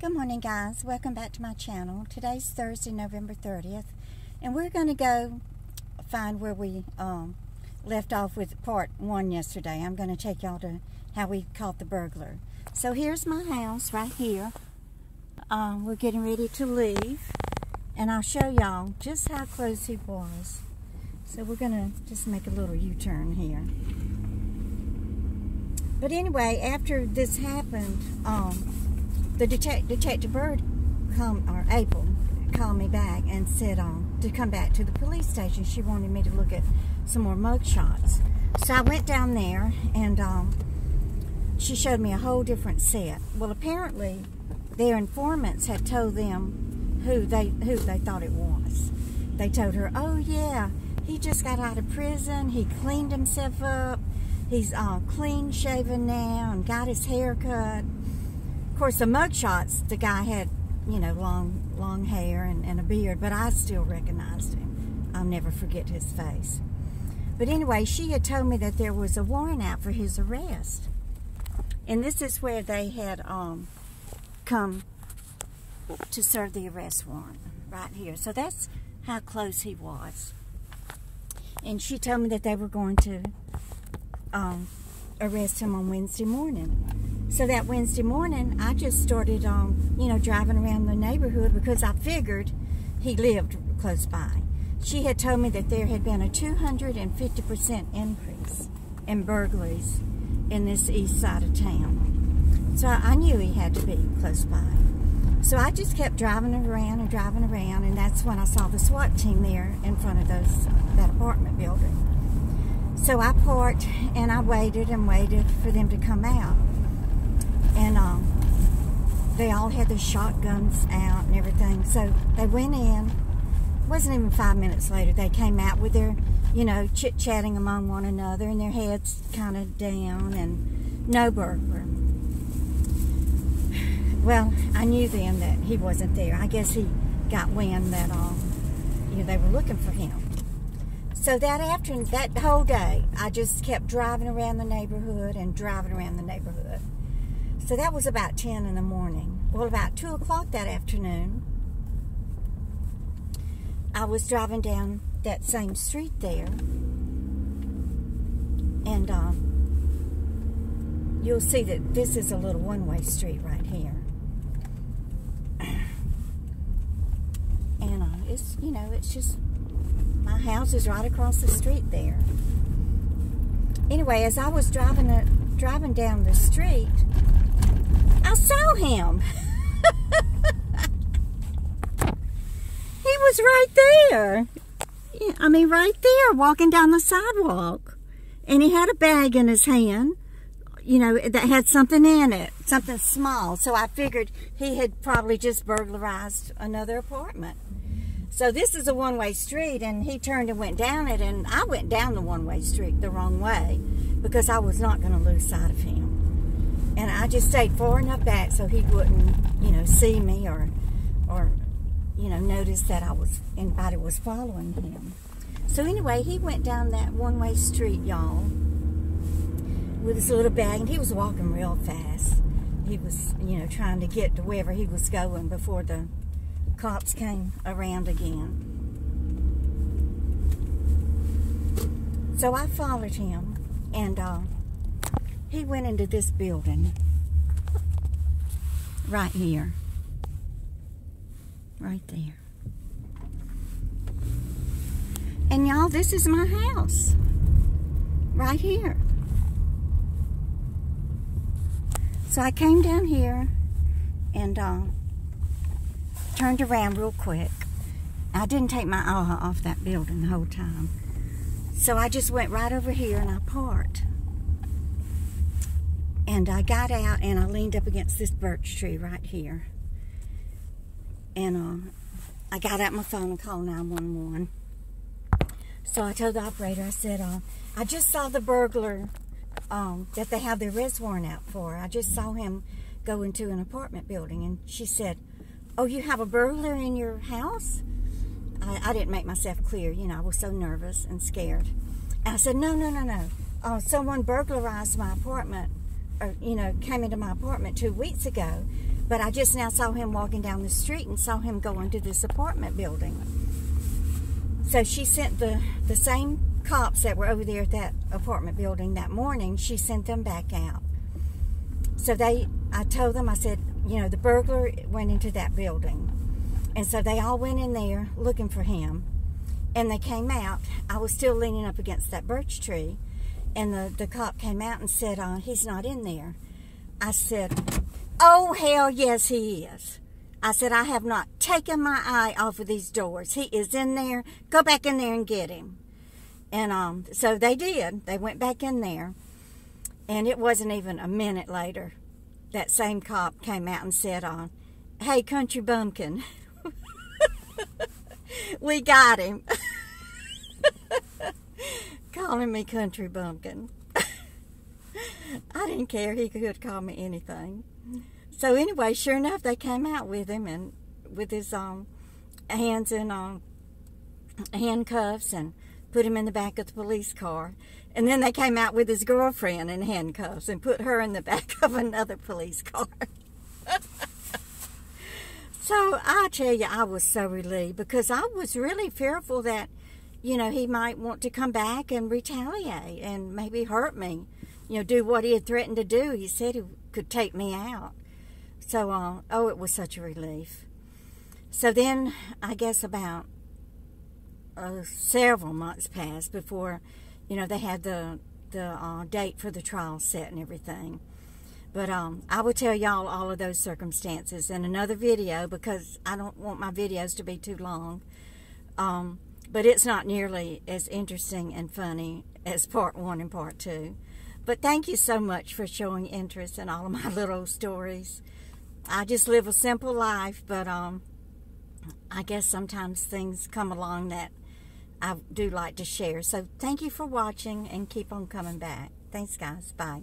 Good morning, guys. Welcome back to my channel. Today's Thursday, November 30th, and we're going to go find where we left off with part 1 yesterday. I'm going to take y'all to how we caught the burglar. So here's my house right here. We're getting ready to leave, and I'll show y'all just how close he was. So we're going to just make a little U-turn here. But anyway, after this happened, the Detective Bird April called me back and said to come back to the police station. She wanted me to look at some more mug shots. So I went down there, and she showed me a whole different set. Well, apparently their informants had told them who they thought it was. They told her, "Oh yeah, he just got out of prison. He cleaned himself up. He's clean shaven now and got his hair cut." Of course, the mug shots, the guy had, you know, long hair and a beard, but I still recognized him. I'll never forget his face. But anyway, she had told me that there was a warrant out for his arrest. And this is where they had come to serve the arrest warrant, right here. So that's how close he was. And she told me that they were going to arrest him on Wednesday morning. So that Wednesday morning, I just started, you know, driving around the neighborhood because I figured he lived close by. She had told me that there had been a 250% increase in burglaries in this east side of town. So I knew he had to be close by. So I just kept driving around, and that's when I saw the SWAT team there in front of that apartment building. So I parked, and I waited and waited for them to come out. And they all had their shotguns out and everything. So they went in. It wasn't even 5 minutes later. They came out with their, you know, chit-chatting among one another, and their heads kind of down, and no burglar. Well, I knew then that he wasn't there. I guess he got wind that you know, they were looking for him. So that whole day, I just kept driving around the neighborhood and driving around the neighborhood. So that was about 10 in the morning. Well, about 2 o'clock that afternoon, I was driving down that same street there. And you'll see that this is a little one-way street right here. And it's, you know, it's just, my house is right across the street there. Anyway, as I was driving down the street, I saw him. He was right there. I mean, right there, walking down the sidewalk. And he had a bag in his hand, you know, that had something in it, something small. So I figured he had probably just burglarized another apartment. So this is a one-way street, and he turned and went down it, and I went down the one-way street the wrong way because I was not going to lose sight of him. And I just stayed far enough back so he wouldn't, you know, see me or you know, notice that anybody was following him. So anyway, he went down that one-way street, y'all, with his little bag, and he was walking real fast. He was, you know, trying to get to wherever he was going before the cops came around again. So I followed him, and he went into this building right here, right there. And y'all, this is my house right here. So I came down here and turned around real quick. I didn't take my eye off that building the whole time. So I just went right over here and I parked. And I got out and I leaned up against this birch tree right here. And I got out my phone and called 911. So I told the operator, I said, I just saw the burglar that they have the arrest warrant out for. I just saw him go into an apartment building. And she said, "Oh, you have a burglar in your house?" I didn't make myself clear. You know, I was so nervous and scared. And I said, no. Someone burglarized my apartment, or, you know, came into my apartment 2 weeks ago. But I just now saw him walking down the street and saw him go into this apartment building. So she sent the same cops that were over there at that apartment building that morning, she sent them back out. So I told them, I said, you know, the burglar went into that building. And so they all went in there looking for him. And they came out. I was still leaning up against that birch tree. And the cop came out and said, he's not in there. I said, oh, hell yes, he is. I said, I have not taken my eye off of these doors. He is in there. Go back in there and get him. And so they did. They went back in there. And it wasn't even a minute later, that same cop came out and said, hey, country bumpkin, we got him. Calling me country bumpkin. I didn't care. He could call me anything. So anyway, sure enough, they came out with him and with his hands in handcuffs and put him in the back of the police car. And then they came out with his girlfriend in handcuffs and put her in the back of another police car. So I tell you, I was so relieved because I was really fearful that, you know, he might want to come back and retaliate and maybe hurt me. You know, do what he had threatened to do. He said he could take me out. So, oh, it was such a relief. So then, I guess about several months passed before, you know, they had the date for the trial set and everything. But I will tell y'all all of those circumstances in another video because I don't want my videos to be too long. But it's not nearly as interesting and funny as part 1 and part 2. But thank you so much for showing interest in all of my little stories. I just live a simple life, but I guess sometimes things come along that I do like to share. So thank you for watching and keep on coming back. Thanks, guys. Bye.